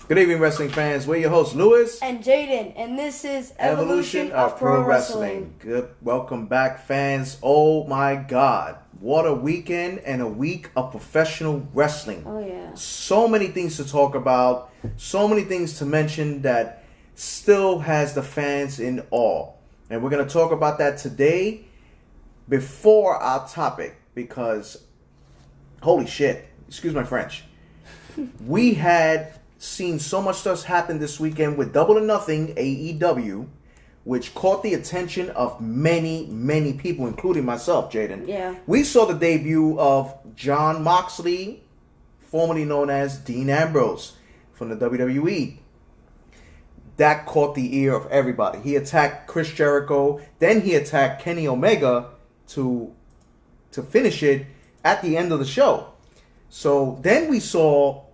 Good evening, wrestling fans. We're your hosts, Lewis and Jaden, and this is Evolution of Pro Wrestling. Good. Welcome back, fans. Oh my God. What a weekend and a week of professional wrestling. Oh, yeah. So many things to talk about. So many things to mention that still has the fans in awe. And we're going to talk about that today before our topic because, holy shit, excuse my French. We had seen so much stuff happen this weekend with Double or Nothing, AEW, which caught the attention of many, many people, including myself, Jaden. Yeah. We saw the debut of Jon Moxley, formerly known as Dean Ambrose, from the WWE. That caught the ear of everybody. He attacked Chris Jericho, then he attacked Kenny Omega to finish it at the end of the show. So then we saw,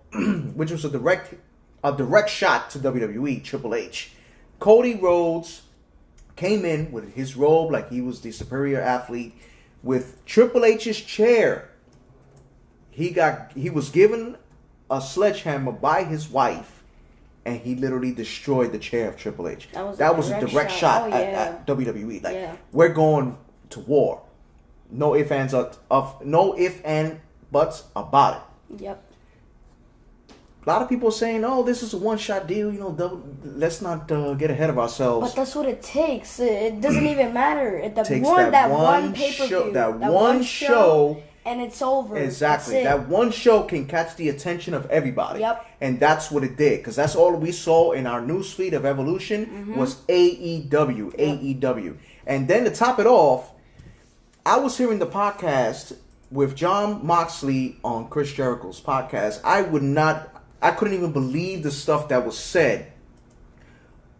which was a direct shot to WWE, Triple H. Cody Rhodes came in with his robe like he was the superior athlete with Triple H's chair. He was given a sledgehammer by his wife, and he literally destroyed the chair of Triple H. That was a direct shot at WWE. Like, we're going to war. No ifs, ands, and buts about it. Yep. A lot of people are saying, "Oh, this is a one-shot deal." You know, let's not get ahead of ourselves. But that's what it takes. It doesn't even matter. It takes that one pay-per-view, that one show, and it's over. Exactly. That one show can catch the attention of everybody. Yep. And that's what it did, because that's all we saw in our newsfeed of Evolution was AEW, AEW. And then to top it off, I was hearing the podcast with Jon Moxley on Chris Jericho's podcast. I couldn't even believe the stuff that was said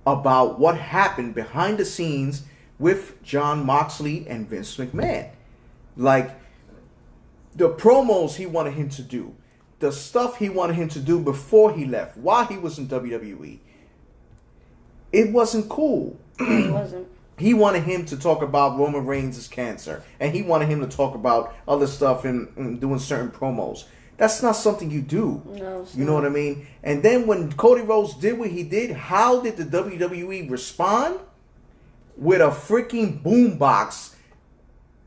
about what happened behind the scenes with Jon Moxley and Vince McMahon. Like, the promos he wanted him to do, the stuff he wanted him to do before he left, while he was in WWE. It wasn't cool. It wasn't. He wanted him to talk about Roman Reigns' cancer, and he wanted him to talk about other stuff and doing certain promos. That's not something you do. No, you know what I mean? And then when Cody Rhodes did what he did, how did the WWE respond? With a freaking boombox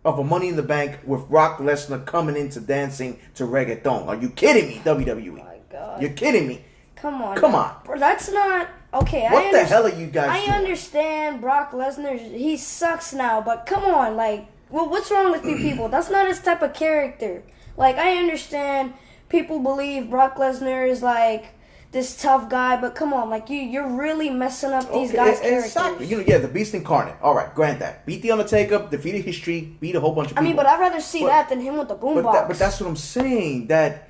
of a Money in the Bank with Brock Lesnar coming into dancing to reggaeton. Are you kidding me, WWE? Oh my God. You're kidding me. Come on. Bro, that's not... Okay, what the hell are you guys doing? I understand Brock Lesnar, he sucks now, but come on, like, what's wrong with you people? That's not his type of character. Like, I understand people believe Brock Lesnar is, like, this tough guy, but come on, like, you're really messing up these guys' characters. Exactly. You know, the Beast Incarnate. All right, grant that. Beat The Undertaker, defeated his streak, beat a whole bunch of people. I mean, but I'd rather see that than him with the boombox. But that's what I'm saying, that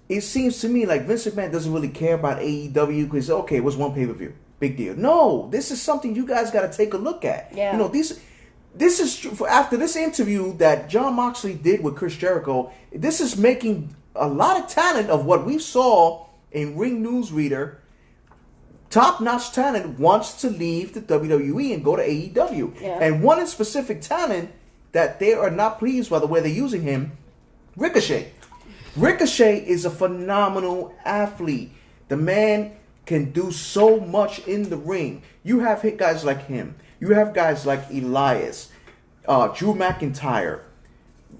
it seems to me like Vince McMahon doesn't really care about AEW because, okay, it was one pay-per-view. Big deal. No, this is something you guys got to take a look at. Yeah. You know, this is true. After this interview that Jon Moxley did with Chris Jericho, this is making a lot of talent of what we saw in Ring Newsreader. Top-notch talent wants to leave the WWE and go to AEW. Yeah. And one in specific talent that they are not pleased by the way they're using him, Ricochet. Ricochet is a phenomenal athlete. The man can do so much in the ring. You have hit guys like him. You have guys like Elias, Drew McIntyre.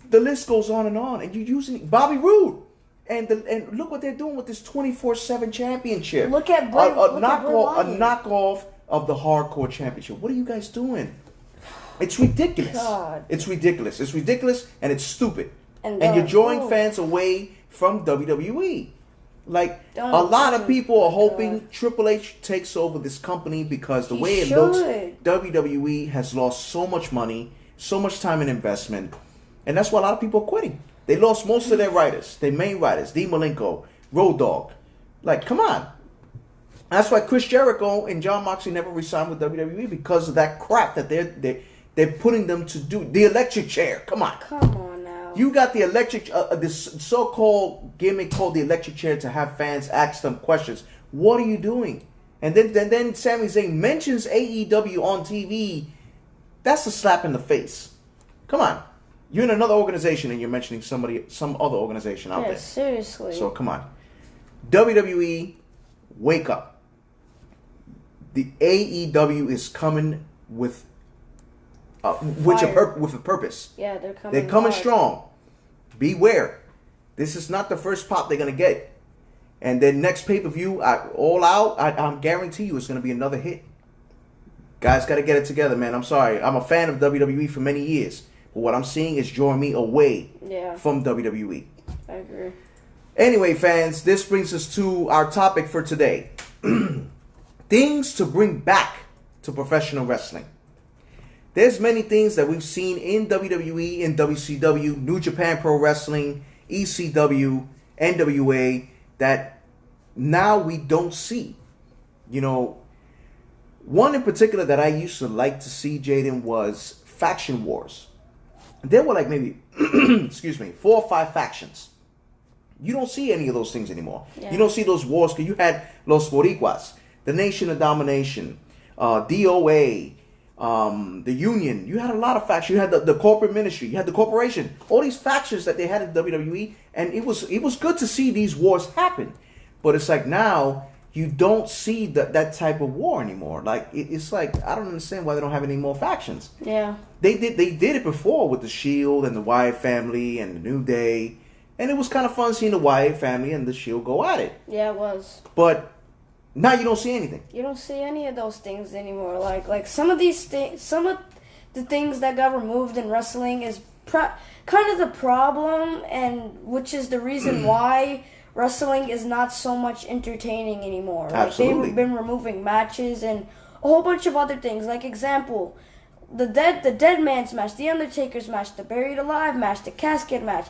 The list goes on. And you're using Bobby Roode. And look what they're doing with this 24/7 championship. Look at a knockoff of the Hardcore Championship. What are you guys doing? It's ridiculous. God. It's ridiculous. It's ridiculous and it's stupid. And you're don't drawing fans away from WWE. Like, a lot of people are hoping Triple H takes over this company because the way it looks, WWE has lost so much money, so much time and investment, and that's why a lot of people are quitting. They lost most of their writers, their main writers, Dean Malenko, Road Dogg. Like, come on. That's why Chris Jericho and Jon Moxley never re-signed with WWE because of that crap that they're putting them to do. The electric chair. Come on. Come on now. You got the electric, this so-called gimmick called the electric chair to have fans ask them questions. What are you doing? And then Sami Zayn mentions AEW on TV. That's a slap in the face. Come on. You're in another organization and you're mentioning some other organization out there. Seriously. So come on. WWE, wake up. The AEW is coming with with a purpose. Yeah, they're coming. They're coming hard. strong. Beware. This is not the first pop they're gonna get. And then next pay-per-view, All Out, I guarantee you it's gonna be another hit. Guys, gotta get it together, man. I'm sorry. I'm a fan of WWE for many years, but what I'm seeing is drawing me away from WWE. I agree. Anyway, fans, this brings us to our topic for today. Things to bring back to professional wrestling. There's many things that we've seen in WWE, in WCW, New Japan Pro Wrestling, ECW, NWA, that now we don't see. You know, one in particular that I used to like to see, Jaden, was faction wars. There were like maybe, 4 or 5 factions. You don't see any of those things anymore. Yeah. You don't see those wars because you had Los Boricuas, the Nation of Domination, DOA, the Union. You had a lot of factions. You had the corporate ministry. You had the corporation. All these factions that they had in WWE, and it was good to see these wars happen. But it's like now you don't see that type of war anymore. Like it's like I don't understand why they don't have any more factions. Yeah, they did it before with the Shield and the Wyatt family and the New Day. And it was kind of fun seeing the Wyatt family and the Shield go at it. Yeah, it was. But now you don't see anything. You don't see any of those things anymore. Like some of these things, some of the things that got removed in wrestling is kind of the problem, and which is the reason why wrestling is not so much entertaining anymore. Absolutely. They've been removing matches and a whole bunch of other things. Like example, the dead man's match, the Undertaker's match, the Buried Alive match, the casket match.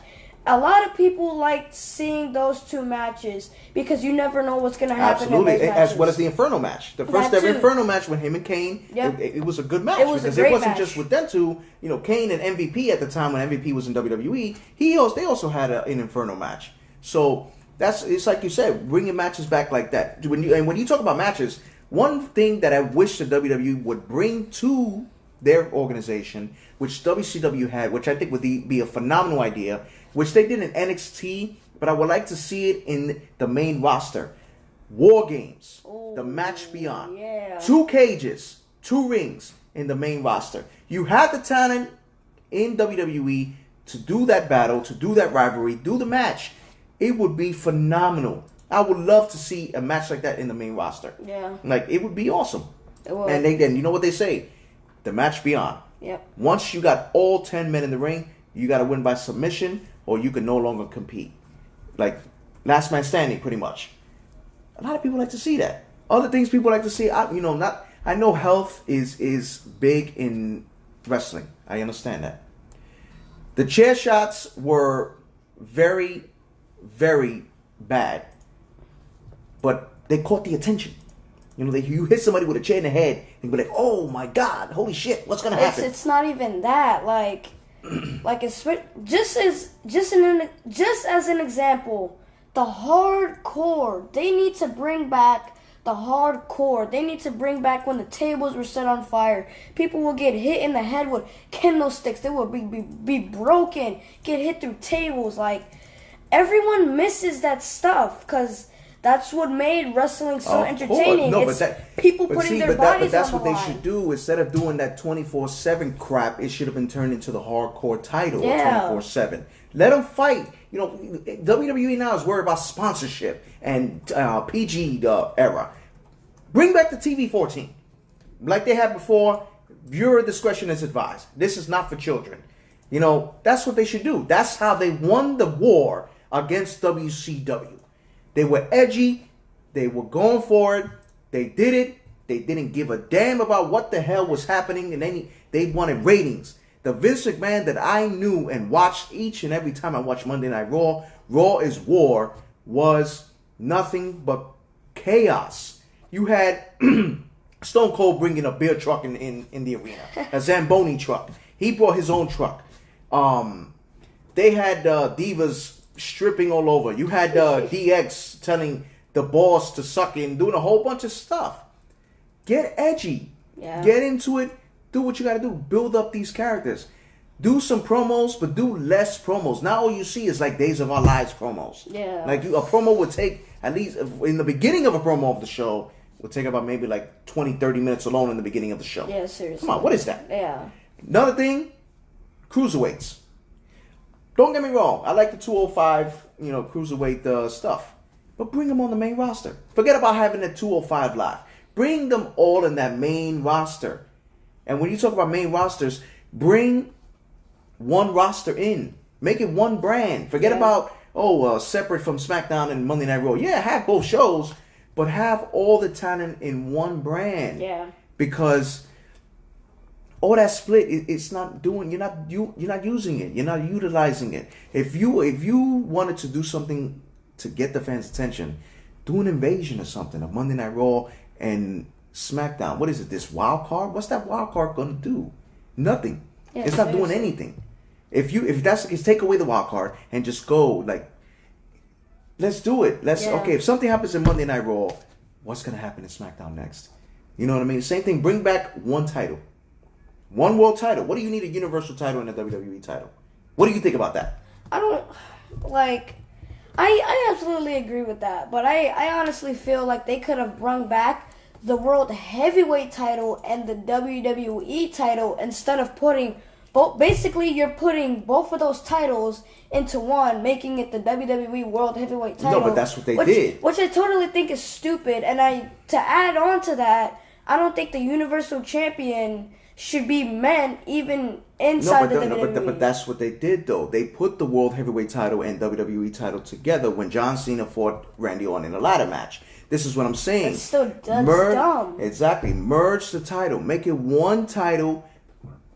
A lot of people like seeing those 2 matches because you never know what's going to happen. Absolutely, in those matches. as well as the Inferno match. The first ever Inferno match with him and Kane, it was a good match. It was because a great it wasn't match. just with them two. You know, Kane and MVP at the time when MVP was in WWE, they also had an Inferno match. So it's like you said, bringing matches back like that. When you talk about matches, one thing that I wish the WWE would bring to their organization, which WCW had, which I think would be a phenomenal idea, which they did in NXT, but I would like to see it in the main roster. War Games, the match beyond. Yeah. 2 cages, 2 rings in the main roster. You have the talent in WWE to do that battle, to do that rivalry, do the match. It would be phenomenal. I would love to see a match like that in the main roster. Yeah. Like, it would be awesome. It would. And then you know what they say? The match beyond. Yep. Once you got all 10 men in the ring, you got to win by submission or you can no longer compete. Like, last man standing, pretty much. A lot of people like to see that. Other things people like to see, I know health is big in wrestling. I understand that. The chair shots were very, very bad. But they caught the attention. You know, you hit somebody with a chair in the head and be like, "Oh my God, holy shit, what's gonna happen?" It's not even that. Like it's just as an example, the hardcore. They need to bring back the hardcore. They need to bring back when the tables were set on fire. People will get hit in the head with kendo sticks. They will be broken. Get hit through tables. Like everyone misses that stuff because that's what made wrestling so entertaining. No, it's people putting their bodies that's on the what line. they should do. Instead of doing that 24/7 crap, it should have been turned into the hardcore title 24/7. Let them fight. You know, WWE now is worried about sponsorship and PG era. Bring back the TV 14. Like they had before, viewer discretion is advised. This is not for children. You know, that's what they should do. That's how they won the war against WCW. They were edgy. They were going for it. They did it. They didn't give a damn about what the hell was happening. And they wanted ratings. The Vince McMahon that I knew and watched each and every time I watched Monday Night Raw, Raw is War, was nothing but chaos. You had Stone Cold bringing a beer truck in the arena. A Zamboni truck. He brought his own truck. They had Divas stripping all over. You had DX telling the boss to suck in, doing a whole bunch of stuff. Get edgy. Yeah. Get into it. Do what you got to do. Build up these characters. Do some promos, but do less promos. Now all you see is like Days of Our Lives promos. Yeah. Like a promo would take, at least in the beginning of a promo of the show, would take about maybe like 20, 30 minutes alone in the beginning of the show. Yeah, seriously. Come on, what is that? Yeah. Another thing, cruiserweights. Don't get me wrong. I like the 205, cruiserweight stuff. But bring them on the main roster. Forget about having the 205 live. Bring them all in that main roster. And when you talk about main rosters, bring one roster in. Make it one brand. Forget about, separate from SmackDown and Monday Night Raw. Yeah, have both shows, but have all the talent in one brand. Yeah. Because all that split, it's not doing. You're not using it. You're not utilizing it. If you wanted to do something to get the fans' attention, do an invasion or something of Monday Night Raw and SmackDown. What is it? This wild card? What's that wild card gonna do? Nothing. Yeah, it's not doing anything. If that's the case, take away the wild card and just go let's do it. Okay. If something happens in Monday Night Raw, what's gonna happen in SmackDown next? You know what I mean? Same thing. Bring back one title, one world title. What do you need a universal title and a WWE title? What do you think about that? I don't like. I absolutely agree with that, but I honestly feel like they could have brought back the World Heavyweight title and the WWE title instead of putting both. Basically, you're putting both of those titles into one, making it the WWE World Heavyweight title. No, but that's what they did. Which I totally think is stupid. And to add on to that, I don't think the Universal Champion should be men even inside the WWE. But that's what they did, though. They put the World Heavyweight title and WWE title together when John Cena fought Randy Orton in a ladder match. This is what I'm saying. That's dumb. Exactly. Merge the title. Make it one title.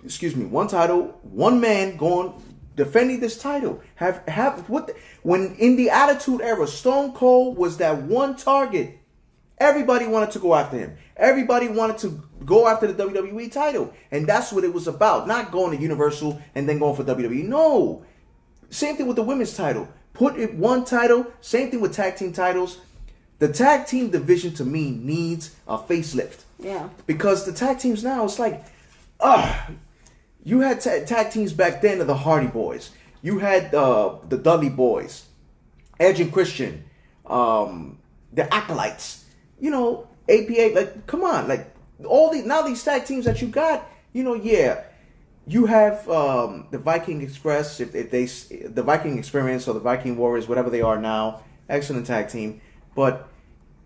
One title. One man going defending this title. When in the Attitude Era, Stone Cold was that one target. Everybody wanted to go after him. Everybody wanted to go after the WWE title. And that's what it was about. Not going to Universal and then going for WWE. No. Same thing with the women's title. Put it one title. Same thing with tag team titles. The tag team division, to me, needs a facelift. Yeah. Because the tag teams now, it's like, you had tag teams back then of the Hardy Boys. You had the Dudley Boys. Edge and Christian. The Acolytes. APA, come on, these tag teams that you got, you have the Viking Express, the Viking Experience or the Viking Warriors, whatever they are now, excellent tag team, but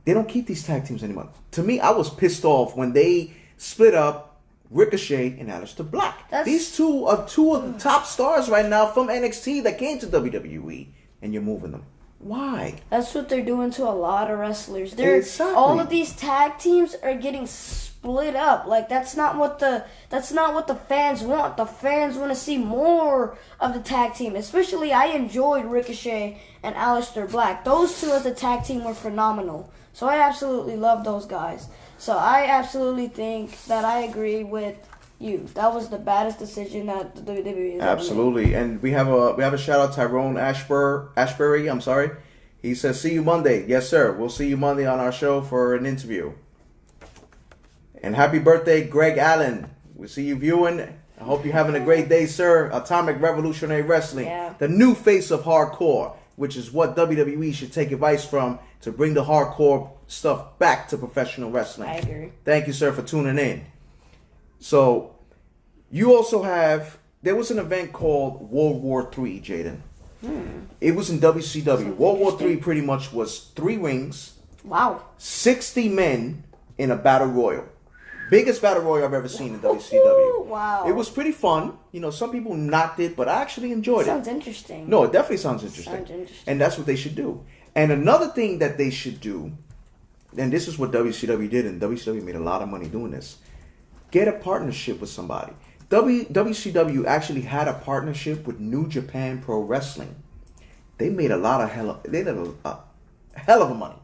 they don't keep these tag teams anymore. To me, I was pissed off when they split up Ricochet and Aleister Black. These two are two of the top stars right now from NXT that came to WWE, and you're moving them. Why? That's what they're doing to a lot of wrestlers. Exactly. All of these tag teams are getting split up. That's not what the fans want. The fans want to see more of the tag team. Especially, I enjoyed Ricochet and Aleister Black. Those two as a tag team were phenomenal. So I absolutely love those guys. So I absolutely think that I agree with you. That was the baddest decision that the WWE has absolutely ever made. And we have a shout out Tyrone Ashbury. I'm sorry. He says, "See you Monday." Yes, sir. We'll see you Monday on our show for an interview. And happy birthday, Greg Allen. We'll see you viewing. I hope you're having a great day, sir. Atomic Revolutionary Wrestling, the new face of hardcore, which is what WWE should take advice from to bring the hardcore stuff back to professional wrestling. I agree. Thank you, sir, for tuning in. So, you also there was an event called World War III, Jaden. It was in WCW. World War III pretty much was 3 rings. Wow. 60 men in a battle royal. Biggest battle royal I've ever seen in WCW. Wow. It was pretty fun. Some people knocked it, but I actually enjoyed it. Sounds interesting. No, it definitely sounds interesting. And that's what they should do. And another thing that they should do, and this is what WCW did, and WCW made a lot of money doing this. Get a partnership with somebody. WCW actually had a partnership with New Japan Pro Wrestling. They made a hell of a money.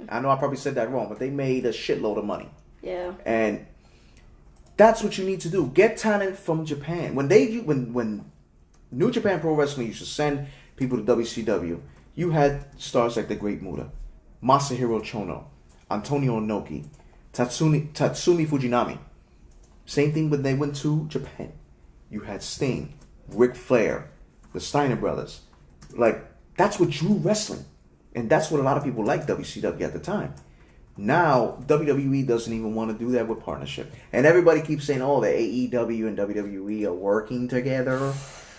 I know I probably said that wrong, but they made a shitload of money. Yeah. And that's what you need to do. Get talent from Japan. When New Japan Pro Wrestling used to send people to WCW, you had stars like the Great Muta, Masahiro Chono, Antonio Inoki, Tatsumi Fujinami. Same thing when they went to Japan. You had Sting, Ric Flair, the Steiner brothers. Like, that's what drew wrestling. And that's what a lot of people liked WCW at the time. Now, WWE doesn't even want to do that with partnership. And everybody keeps saying, oh, the AEW and WWE are working together.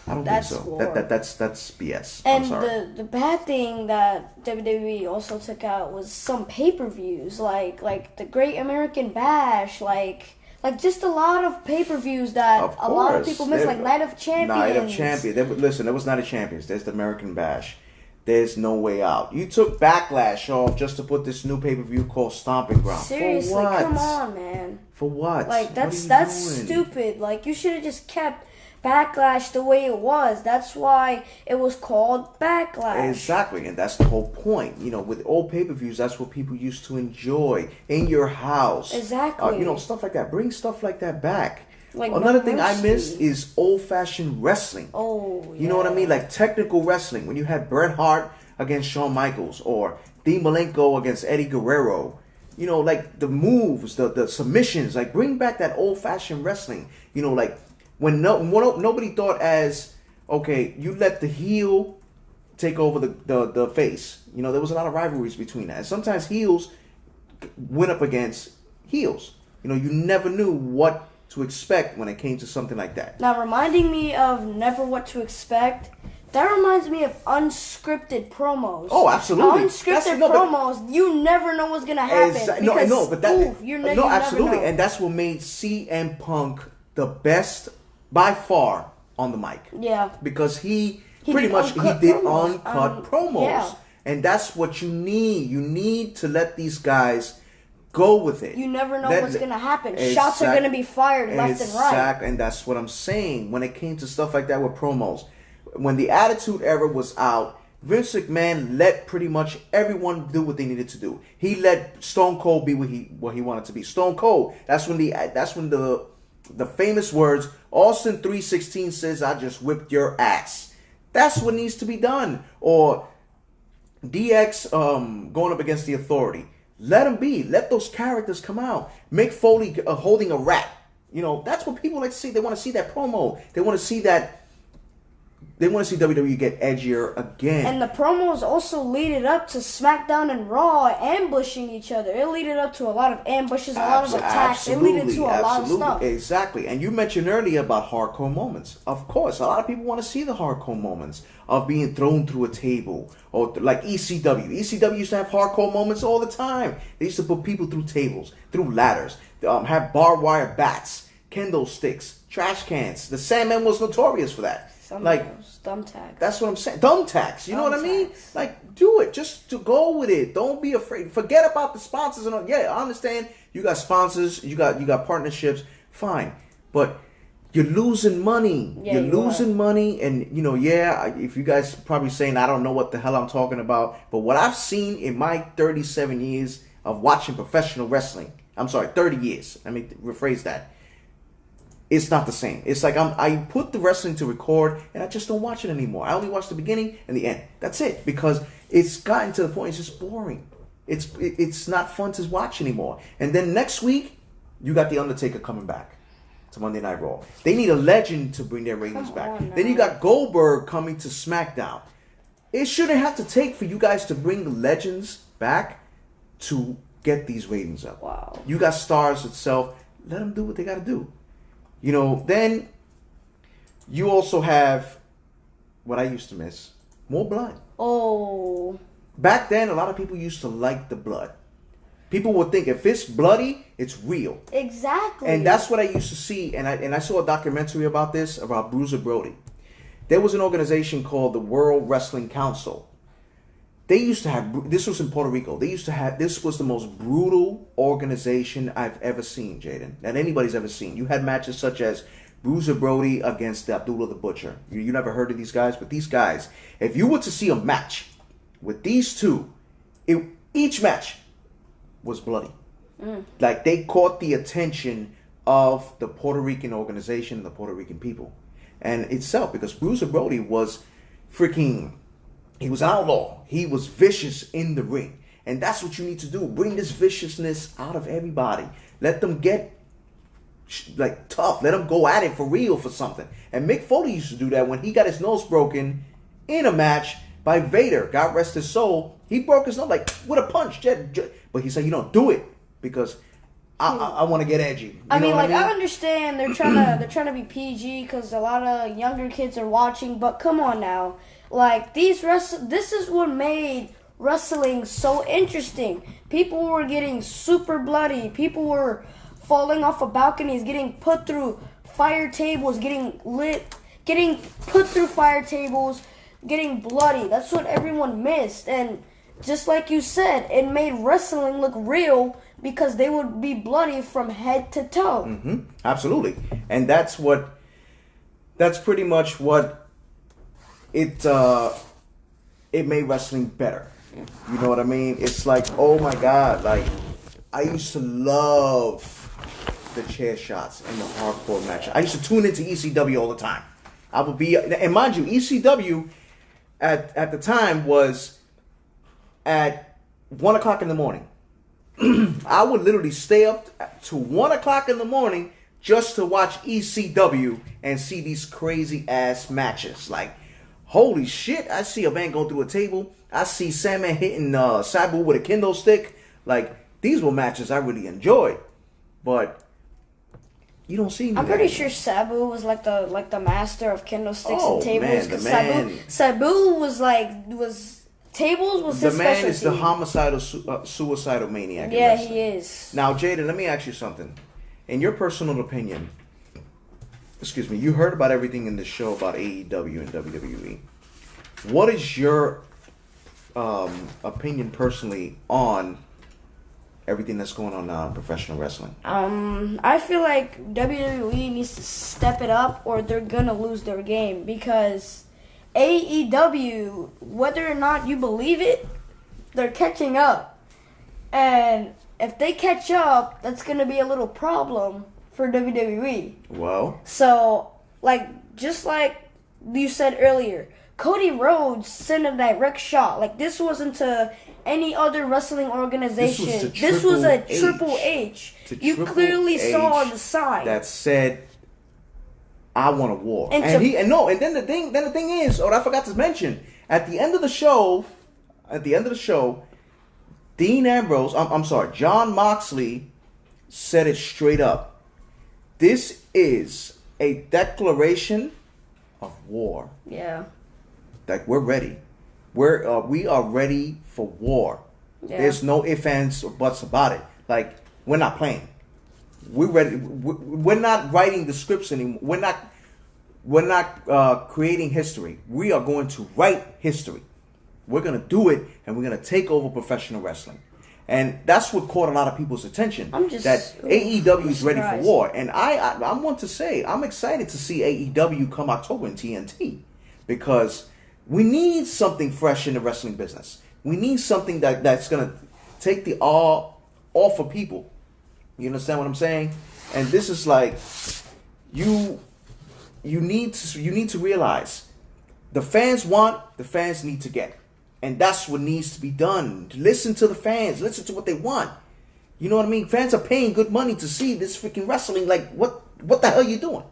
I don't think so. That's BS. And I'm sorry. the bad thing that WWE also took out was some pay-per-views, like the Great American Bash, like just a lot of pay-per-views that a lot of people miss, like Night of Champions. Night of Champions. Listen, there was Night of Champions. There's the American Bash. There's no way out. You took Backlash off just to put this new pay-per-view called Stomping Ground. Seriously, for what? come on, man. For what? Like, that's doing? stupid. Like, you should have just kept Backlash the way it was. That's why it was called Backlash. Exactly, and that's the whole point. You know, with old pay-per-views, that's what people used to enjoy in your house. Exactly. You know, stuff like that. Bring stuff like that back. Like Another thing I miss is old-fashioned wrestling. Oh, yeah. You know what I mean? Like technical wrestling. When you had Bret Hart against Shawn Michaels or Dean Malenko against Eddie Guerrero. You know, like the moves, the submissions. Like bring back that old-fashioned wrestling. You know, like when nobody thought as, okay, you let the heel take over the face. You know, there was a lot of rivalries between that. And sometimes heels went up against heels. You know, you never knew what to expect when it came to something like that. Now, reminding me of Never What to Expect, that reminds me of unscripted promos. Oh, absolutely. Unscripted promos, you never know what's going to happen. Absolutely. And that's what made CM Punk the best by far on the mic. Yeah. Because he did uncut promos. Yeah. And that's what you need. You need to let these guys go with it. You never know what's going to happen. Shots are going to be fired left and right. Exactly. And that's what I'm saying. When it came to stuff like that with promos, when the Attitude Era was out, Vince McMahon let pretty much everyone do what they needed to do. He let Stone Cold be what he wanted to be. Stone Cold. That's when the famous words, Austin 3:16 says, "I just whipped your ass." That's what needs to be done. Or DX going up against the Authority. Let them be. Let those characters come out. Mick Foley holding a rat. You know, that's what people like to see. They want to see that promo. They want to see that. They want to see WWE get edgier again. And the promos also lead it up to SmackDown and Raw ambushing each other. It lead it up to a lot of ambushes, a lot of attacks. It lead it to a lot of stuff. Exactly. And you mentioned earlier about hardcore moments. Of course, a lot of people want to see the hardcore moments of being thrown through a table. Or like ECW. ECW used to have hardcore moments all the time. They used to put people through tables, through ladders, have barbed wire bats, kendo sticks, trash cans. The Sandman was notorious for that. Thumbtacks. That's what I'm saying. Thumbtacks. You know what I mean? Like, do it. Just to go with it. Don't be afraid. Forget about the sponsors and all. Yeah, I understand. You got sponsors. You got partnerships. Fine, but you're losing money. Yeah, you're losing money, and if you guys probably saying I don't know what the hell I'm talking about, but what I've seen in my 37 years of watching professional wrestling. I'm sorry, 30 years. Let me rephrase that. It's not the same. It's like I put the wrestling to record and I just don't watch it anymore. I only watch the beginning and the end. That's it. Because it's gotten to the point it's just boring. It's not fun to watch anymore. And then next week, you got The Undertaker coming back to Monday Night Raw. They need a legend to bring their ratings back. Then you got Goldberg coming to SmackDown. It shouldn't have to take for you guys to bring the legends back to get these ratings up. Wow. You got stars itself. Let them do what they got to do. You know, then you also have what I used to miss, more blood. Oh. Back then, a lot of people used to like the blood. People would think if it's bloody, it's real. Exactly. And that's what I used to see. And I saw a documentary about this, about Bruiser Brody. There was an organization called the World Wrestling Council. They used to have, this was in Puerto Rico. This was the most brutal organization I've ever seen, Jaden, that anybody's ever seen. You had matches such as Bruiser Brody against Abdullah the Butcher. You never heard of these guys, but these guys, if you were to see a match with these two, each match was bloody. Like they caught the attention of the Puerto Rican organization and the Puerto Rican people. And itself, because Bruiser Brody was he was an outlaw. He was vicious in the ring. And that's what you need to do. Bring this viciousness out of everybody. Let them get like tough. Let him go at it for real for something. And Mick Foley used to do that when he got his nose broken in a match by Vader. God rest his soul. He broke his nose like with a punch. But he said, "You don't do it because I want to get edgy." I understand they're trying to be PG because a lot of younger kids are watching. But come on now, like this is what made wrestling so interesting. People were getting super bloody. People were falling off of balconies, getting put through fire tables, getting lit, getting put through fire tables, getting bloody. That's what everyone missed. And just like you said, it made wrestling look real because they would be bloody from head to toe. Mm-hmm. Absolutely. And that's pretty much what it made wrestling better. You know what I mean? It's like, oh my God, like I used to love the chair shots and the hardcore match. I used to tune into ECW all the time. I would be, and mind you, ECW at the time was at 1 o'clock in the morning. I would literally stay up to 1 o'clock in the morning just to watch ECW and see these crazy ass matches. Like, holy shit, I see a man go through a table. I see Sandman hitting Sabu with a kendo stick. Like, these were matches I really enjoyed. But you don't see me. I'm pretty sure Sabu was like the master of kendo sticks and tables. Man, Sabu was tables was his specialty. The man is the homicidal, suicidal maniac. Yeah, he is. Now, Jaden, let me ask you something. In your personal opinion, excuse me, you heard about everything in the show about AEW and WWE. What is your opinion personally on everything that's going on now in professional wrestling? I feel like WWE needs to step it up or they're gonna lose their game because AEW, whether or not you believe it, they're catching up. And if they catch up, that's gonna be a little problem for WWE. Well, so just like you said earlier, Cody Rhodes sent a direct shot. Like, this wasn't to any other wrestling organization. This was a Triple H. You clearly saw the sign that said, "I want a war." And then the thing is, I forgot to mention, at the end of the show, Dean Ambrose, John Moxley said it straight up. This is a declaration of war. Yeah. Like, we're ready. We are ready for war. Yeah. There's no ifs, ands, or buts about it. Like, we're not playing. We're ready. We're not writing the scripts anymore. We're not creating history. We are going to write history. We're going to do it, and we're going to take over professional wrestling. And that's what caught a lot of people's attention. AEW is ready for war. And I want to say, I'm excited to see AEW come October in TNT. Because we need something fresh in the wrestling business. We need something that's going to take the awe off of people. You understand what I'm saying? And this is like, you need to realize the fans need to get. And that's what needs to be done. Listen to the fans. Listen to what they want. You know what I mean? Fans are paying good money to see this freaking wrestling. Like, what the hell are you doing?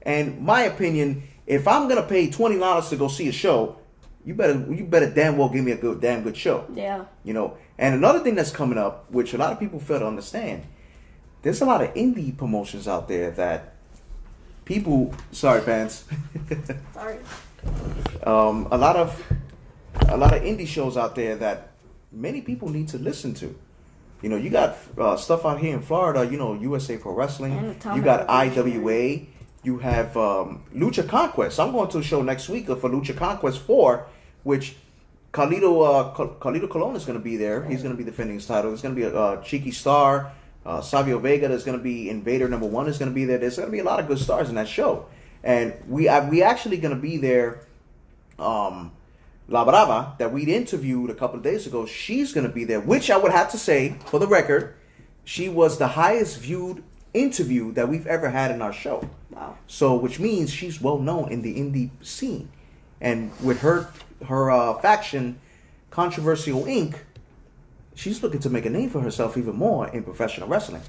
And my opinion, if I'm gonna pay $20 to go see a show, you better damn well give me a damn good show. Yeah. You know. And another thing that's coming up, which a lot of people fail to understand, there's a lot of indie promotions out there that people. Sorry, fans. Sorry. A lot of indie shows out there that many people need to listen to. You know, you got stuff out here in Florida. You know, USA Pro Wrestling. You got IWA. You have Lucha Conquest. I'm going to a show next week for Lucha Conquest 4, which Carlito Colon is going to be there. He's going to be defending his title. There's going to be a Cheeky Star, Savio Vega. There's going to be Invader number 1 is going to be there. There's going to be a lot of good stars in that show. And we actually going to be there. La Brava, that we'd interviewed a couple of days ago, she's going to be there, which I would have to say, for the record, she was the highest viewed interview that we've ever had in our show. Wow. So, which means she's well known in the indie scene. And with her faction, Controversial Inc., she's looking to make a name for herself even more in professional wrestling.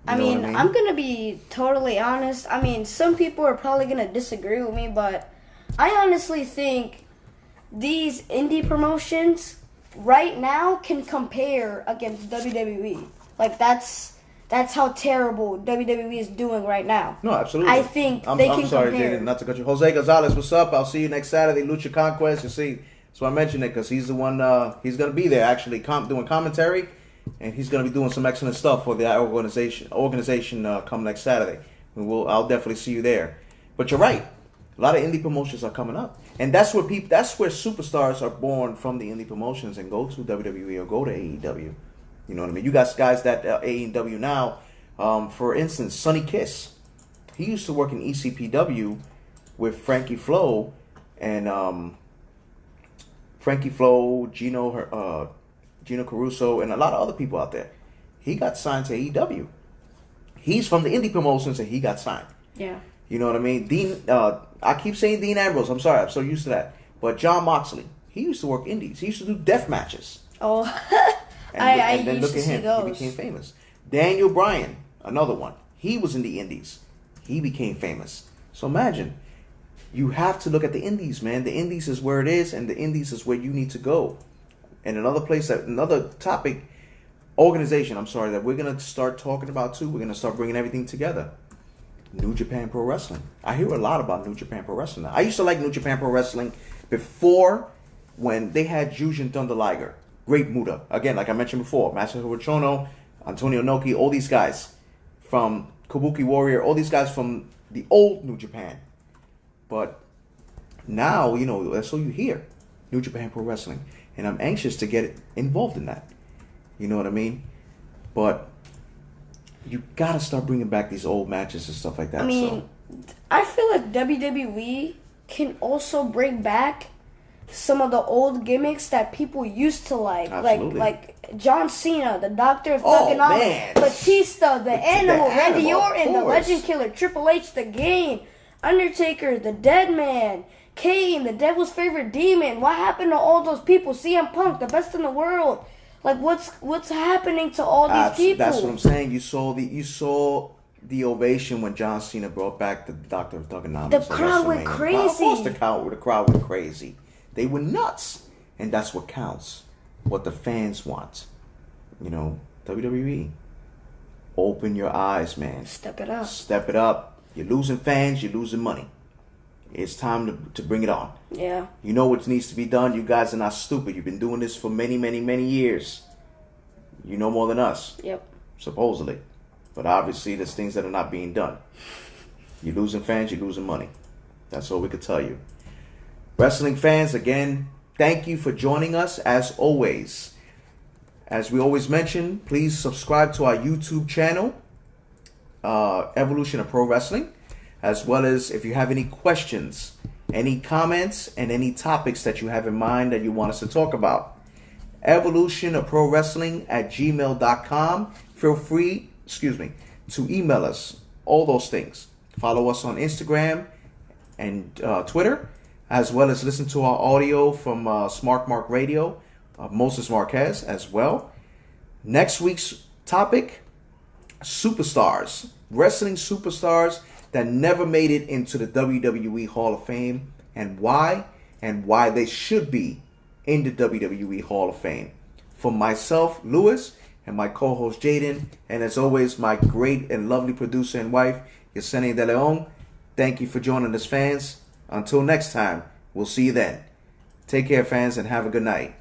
I mean, I'm going to be totally honest. I mean, some people are probably going to disagree with me, but I honestly think these indie promotions right now can compare against WWE. Like, that's how terrible WWE is doing right now. No, absolutely. I think they can sorry, compare. Jaden, not to cut you. Jose Gonzalez, what's up? I'll see you next Saturday, Lucha Conquest. You see, so I mentioned it because he's the one. He's going to be there actually, doing commentary, and he's going to be doing some excellent stuff for the organization. Come next Saturday. I'll definitely see you there. But you're right. A lot of indie promotions are coming up, and that's where superstars are born from, the indie promotions, and go to WWE or go to AEW. You know what I mean? You got guys that AEW now. For instance, Sonny Kiss. He used to work in ECPW with Frankie Flo and Gino Caruso, and a lot of other people out there. He got signed to AEW. He's from the indie promotions, and he got signed. Yeah. You know what I mean? I keep saying Dean Ambrose. I'm sorry, I'm so used to that. But John Moxley, he used to work indies. He used to do death matches. Oh. And then used look to at see him. those. He became famous. Daniel Bryan, another one. He was in the indies. He became famous. So imagine, you have to look at the indies, man. The indies is where it is, and the indies is where you need to go. And another topic, organization, that we're going to start talking about too. We're going to start bringing everything together. New Japan Pro Wrestling. I hear a lot about New Japan Pro Wrestling now. I used to like New Japan Pro Wrestling before, when they had Jushin Thunder Liger. Great Muda. Again, like I mentioned before, Masahiro Chono, Antonio Inoki, all these guys from Kabuki Warrior, all these guys from the old New Japan. But now, that's all you hear. New Japan Pro Wrestling. And I'm anxious to get involved in that. You know what I mean? But you gotta start bringing back these old matches and stuff like that. I feel like WWE can also bring back some of the old gimmicks that people used to like. Absolutely. Like John Cena, the Doctor of Thugonomics, Batista, the Animal, Randy Orton, the Legend Killer, Triple H, the Game, Undertaker, the Dead Man, Kane, the Devil's Favorite Demon. What happened to all those people? CM Punk, the best in the world. Like, what's happening to all these people? That's what I'm saying. You saw the ovation when John Cena brought back the Doctor of Thugonomics. The crowd went crazy. Of course, the crowd went crazy. They were nuts, and that's what counts. What the fans want. WWE. Open your eyes, man. Step it up. Step it up. You're losing fans. You're losing money. It's time to bring it on. Yeah. You know what needs to be done. You guys are not stupid. You've been doing this for many, many, many years. You know more than us. Yep. Supposedly. But obviously, there's things that are not being done. You're losing fans. You're losing money. That's all we could tell you. Wrestling fans, again, thank you for joining us as always. As we always mention, please subscribe to our YouTube channel, Evolution of Pro Wrestling, as well as if you have any questions, any comments, and any topics that you have in mind that you want us to talk about. Evolution of Pro Wrestling at gmail.com. Feel free, to email us, all those things. Follow us on Instagram and Twitter, as well as listen to our audio from Smart Mark Radio, Moses Marquez as well. Next week's topic, superstars, wrestling superstars that never made it into the WWE Hall of Fame, and why they should be in the WWE Hall of Fame. For myself, Lewis, and my co-host Jaden, and as always, my great and lovely producer and wife, Yesenia De Leon, thank you for joining us, fans. Until next time, we'll see you then. Take care, fans, and have a good night.